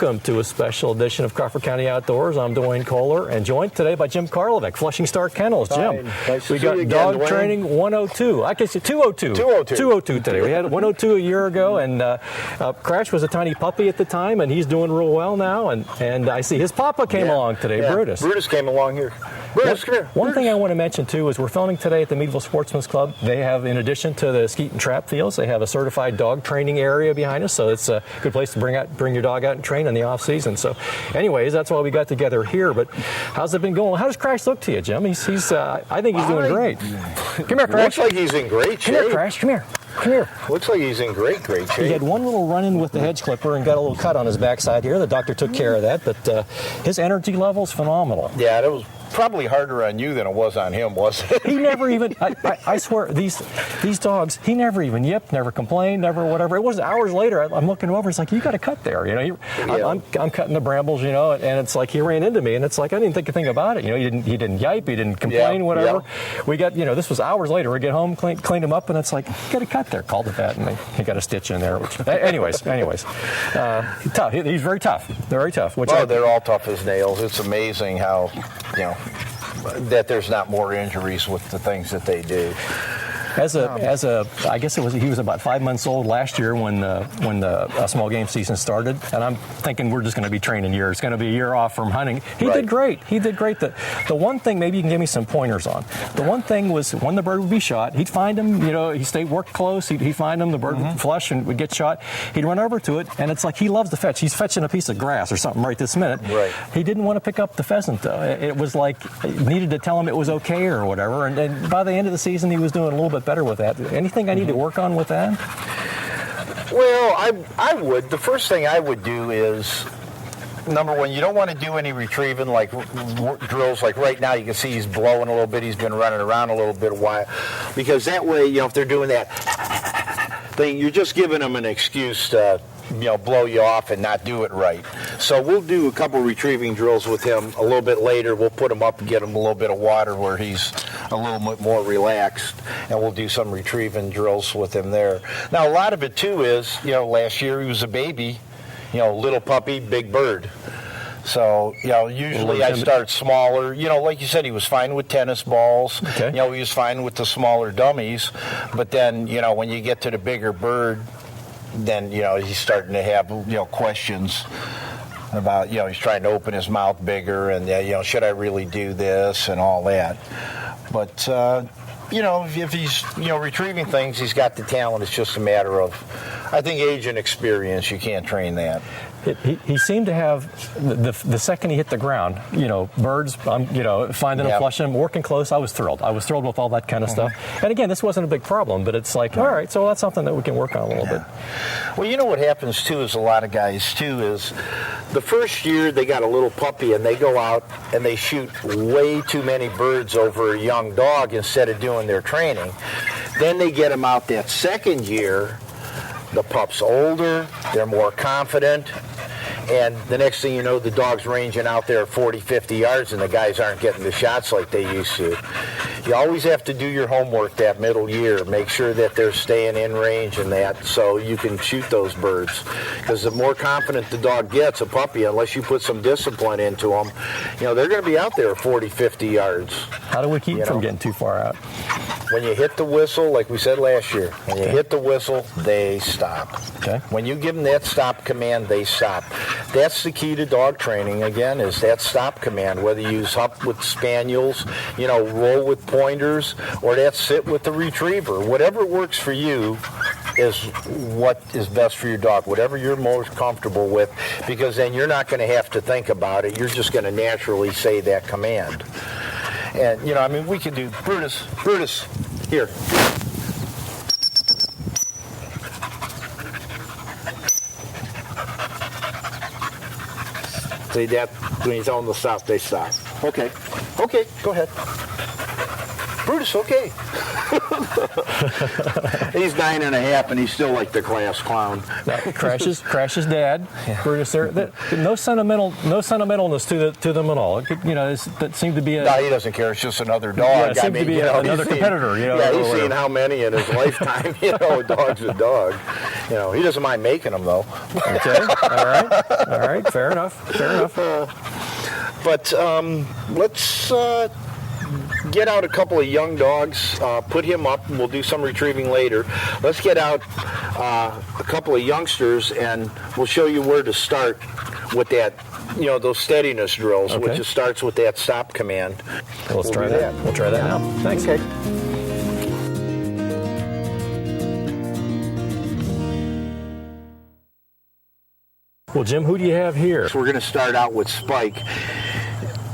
Welcome to a special edition of Crawford County Outdoors. I'm Dwayne Kohler, and joined today by Jim Karlovec, Flushing Star Kennels. Jim, nice we got dog training 102. I guess 202. 202 today. We had 102 a year ago, and Crash was a tiny puppy at the time, and he's doing real well now. And I see his papa came along today, Brutus. Brutus came along here. Brutus, come here. One thing I want to mention too is we're filming today at the Meadville Sportsman's Club. They have, in addition to the skeet and trap fields, they have a certified dog training area behind us, so it's a good place to bring your dog out and train in the off season. So, anyways, that's why we got together here. But how's it been going? How does Crash look to you, Jim? I think he's doing great. Come here, Crash. Looks like he's in great shape. Come here, Crash. Come here. Come here. Looks like he's in great shape. He had one little run-in with the hedge clipper and got a little cut on his backside here. The doctor took care of that, but his energy level's phenomenal. Yeah, that was probably harder on you than it was on him, wasn't it? He never even, I swear, these dogs, he never even yipped, never complained, never whatever. It was hours later, I'm looking over, it's like, you got to cut there, I'm cutting the brambles, and it's like he ran into me, and it's like, I didn't think a thing about it, he didn't yipe, he didn't complain, whatever. Yeah. We got, this was hours later, we get home, cleaned him up, and it's like, you got to cut there, called the vet, and he got a stitch in there, which, anyways, tough, he's very tough, very tough. They're all tough as nails. It's amazing how, that there's not more injuries with the things that they do. I guess he was about 5 months old last year when the small game season started, and I'm thinking we're just going to be training years. It's going to be a year off from hunting. He did great. The one thing maybe you can give me some pointers on. The one thing was when the bird would be shot, he'd find him. He worked close. He'd find him. The bird would flush and would get shot. He'd run over to it, and it's like he loves to fetch. He's fetching a piece of grass or something right this minute. Right. He didn't want to pick up the pheasant though. It was like needed to tell him it was okay or whatever. And by the end of the season, he was doing a little bit better with that. Anything I need to work on with that? Well, I would. The first thing I would do is, number one, you don't want to do any retrieving like drills. Like right now, you can see he's blowing a little bit. He's been running around a little bit a while. Because that way, if they're doing that thing, you're just giving them an excuse to blow you off and not do it right. So we'll do a couple retrieving drills with him a little bit later. We'll put him up and get him a little bit of water where he's a little bit more relaxed, and we'll do some retrieving drills with him there. Now, a lot of it, too, is, last year he was a baby, little puppy, big bird. So, usually I start smaller. Like you said, he was fine with tennis balls. Okay. He was fine with the smaller dummies. But then, when you get to the bigger bird, then, he's starting to have, questions about, he's trying to open his mouth bigger and, should I really do this and all that. But, if he's, retrieving things, he's got the talent. It's just a matter of, I think, age and experience. You can't train that. He seemed to have, the second he hit the ground, birds, finding them, flushing them, working close. I was thrilled. I was thrilled with all that kind of stuff. And again, this wasn't a big problem, but it's like, all right, so that's something that we can work on a little bit. Well, what happens, too, is a lot of guys, too, is the first year they got a little puppy and they go out and they shoot way too many birds over a young dog instead of doing their training. Then they get them out that second year. The pup's older, they're more confident, and the next thing you know, the dog's ranging out there at 40, 50 yards, and the guys aren't getting the shots like they used to. You always have to do your homework that middle year. Make sure that they're staying in range and that, so you can shoot those birds. Because the more confident the dog gets, a puppy, unless you put some discipline into them, they're going to be out there at 40, 50 yards. How do we keep from getting too far out? When you hit the whistle, like we said last year, when you hit the whistle, they stop. Okay. When you give them that stop command, they stop. That's the key to dog training, again, is that stop command, whether you use up with spaniels, roll with pointers, or that sit with the retriever. Whatever works for you is what is best for your dog, whatever you're most comfortable with, because then you're not going to have to think about it. You're just going to naturally say that command. And, we could do, Brutus, here. See that? When you tell them to stop, they stop. Okay, go ahead. Brutus, okay. He's 9.5, and he's still like the class clown. Crash's dad. Brutus, no sentimentalness to them at all. That seemed to be No, he doesn't care. It's just another dog. Yeah, it seemed to be another competitor. Yeah, he's seen how many in his lifetime. A dog's a dog. He doesn't mind making them though. Okay. All right. Fair enough. But let's get out a couple of young dogs, put him up, and we'll do some retrieving later. Let's get out a couple of youngsters, and we'll show you where to start with that, those steadiness drills, okay. which just starts with that stop command. Let's try that. We'll try that now. Thanks. Okay. Well, Jim, who do you have here? So we're going to start out with Spike.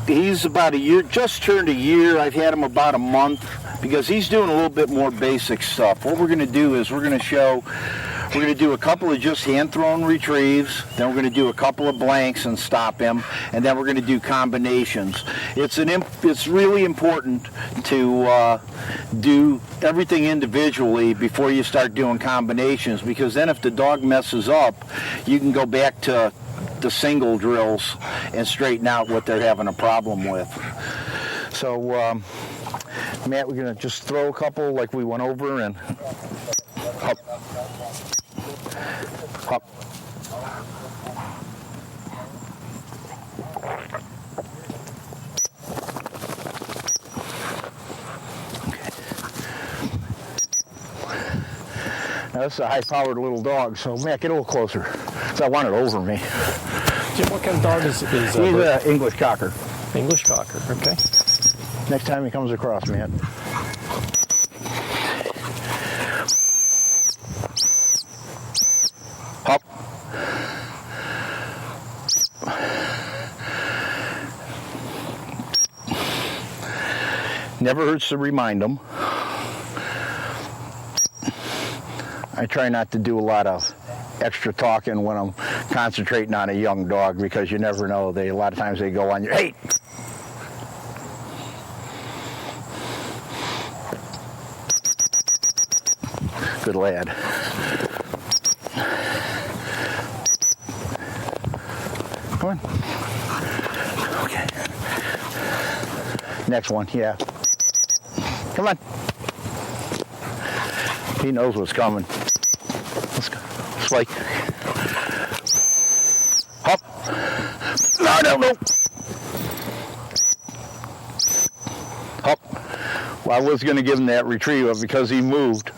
He's about a year, just turned a year. I've had him about a month because he's doing a little bit more basic stuff. What we're going to do is we're going to do a couple of just hand-thrown retrieves, then we're going to do a couple of blanks and stop him, and then we're going to do combinations. It's really important to do everything individually before you start doing combinations, because then if the dog messes up, you can go back to the single drills and straighten out what they're having a problem with. So, Matt, we're going to just throw a couple like we went over and hop. Hop. Now, this is a high-powered little dog, so Matt, get a little closer, because I want it over me. Jim, what kind of dog is He's an English Cocker. English Cocker, okay. Next time he comes across, Matt. Hop. Never hurts to remind them. I try not to do a lot of extra talking when I'm concentrating on a young dog, because you never know. A lot of times they go on your, hey! Good lad. Come on. Okay. Next one, yeah. Come on. He knows what's coming. Let's go. Spike. Hop. No. Hop. Well, I was going to give him that retriever because he moved.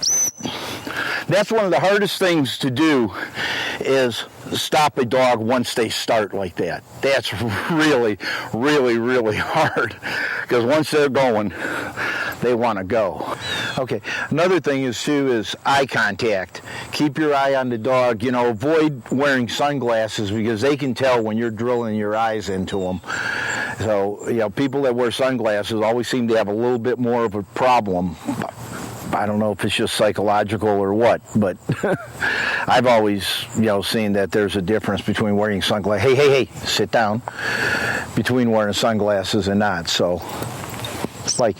That's one of the hardest things to do, is stop a dog once they start like that. That's really, really, really hard, because once they're going, they want to go. Okay, another thing is eye contact. Keep your eye on the dog. Avoid wearing sunglasses, because they can tell when you're drilling your eyes into them. So, people that wear sunglasses always seem to have a little bit more of a problem. I don't know if it's just psychological or what, but I've always, seen that there's a difference between wearing sunglasses. Hey, sit down. Between wearing sunglasses and not. So, Spike.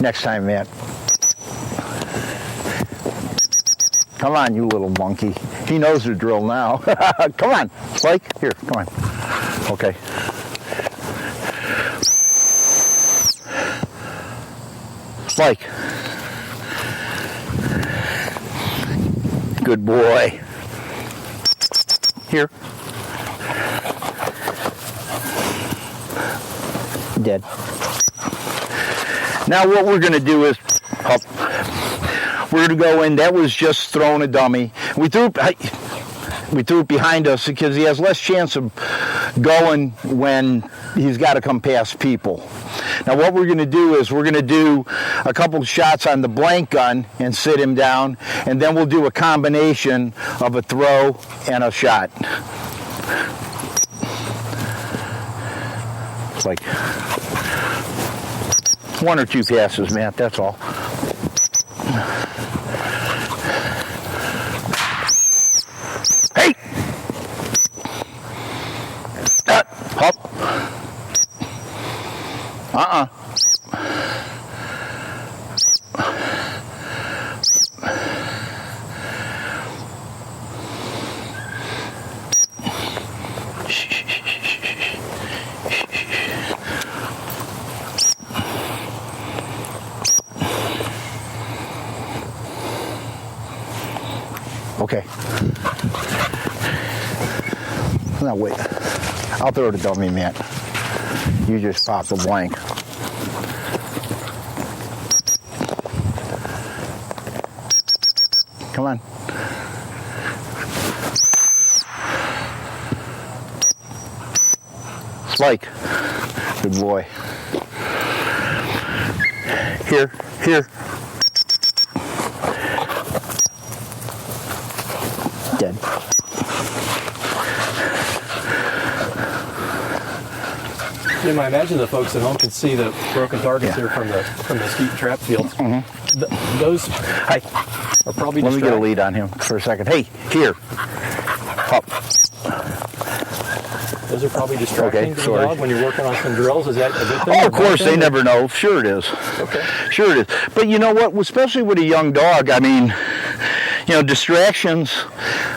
Next time, Matt. Come on, you little monkey. He knows the drill now. Come on, Spike. Here, come on. Okay. Spike. Good boy. Here. Dead. Now what we're going to do is, we're going to go in. That was just throwing a dummy. We threw it behind us because he has less chance of going when he's got to come past people. Now what we're going to do is we're going to do a couple shots on the blank gun and sit him down, and then we'll do a combination of a throw and a shot. It's like 1 or 2 passes, Matt, that's all. Hey! Hop! No, wait. I'll throw the dummy, man. You just pop the blank. Come on. Spike. Good boy. Here, here. Dead. Jim, I imagine the folks at home can see the broken targets here from the skeet and trap fields. Those are probably Let me get a lead on him for a second. Hey, here. Up. Those are probably distracting to the dog when you're working on some drills. Is that a good thing? Oh, of course, they never know. Sure it is. Okay. Sure it is. But you know what? Especially with a young dog, I mean, distractions,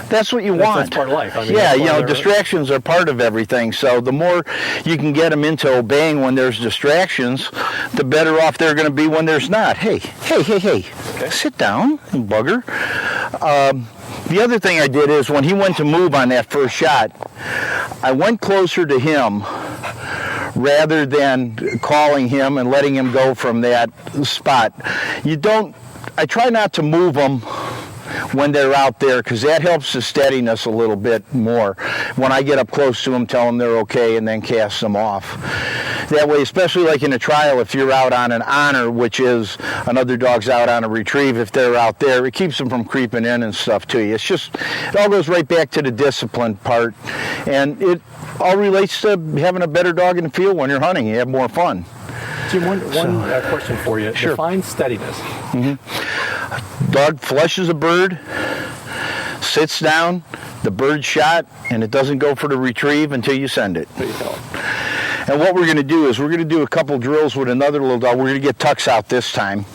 that's what you want. That's part of life. I mean, yeah, distractions are part of everything. So the more you can get them into obeying when there's distractions, the better off they're going to be when there's not. Hey. Okay. Sit down, you bugger. The other thing I did is when he went to move on that first shot, I went closer to him rather than calling him and letting him go from that spot. I try not to move them when they're out there because that helps the steadiness a little bit more. When I get up close to them, tell them they're okay and then cast them off. That way, especially like in a trial, if you're out on an honor, which is another dog's out on a retrieve, if they're out there, it keeps them from creeping in and stuff to you. It all goes right back to the discipline part, and it all relates to having a better dog in the field when you're hunting. You have more fun. Jim, one question for you. Sure. Define steadiness. Dog flushes a bird, sits down, the bird's shot, and it doesn't go for the retrieve until you send it. And what we're going to do is we're going to do a couple drills with another little dog. We're going to get Tux out this time.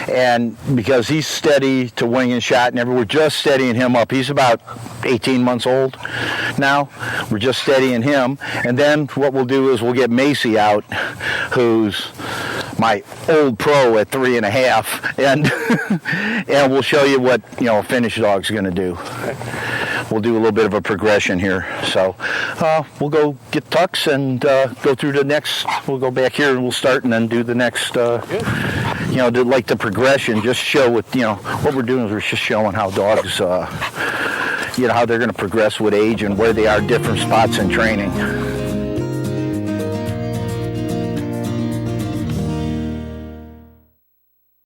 And because he's steady to wing and shot, and we're just steadying him up. He's about 18 months old now. We're just steadying him. And then what we'll do is we'll get Macy out, who's my old pro at 3.5, and we'll show you what a finished dog's going to do. We'll do a little bit of a progression here. So we'll go get Tux and go through the next. We'll go back here and we'll start and then do the next. Like the progression, just show what we're doing is we're just showing how dogs, how they're going to progress with age and where they are different spots in training.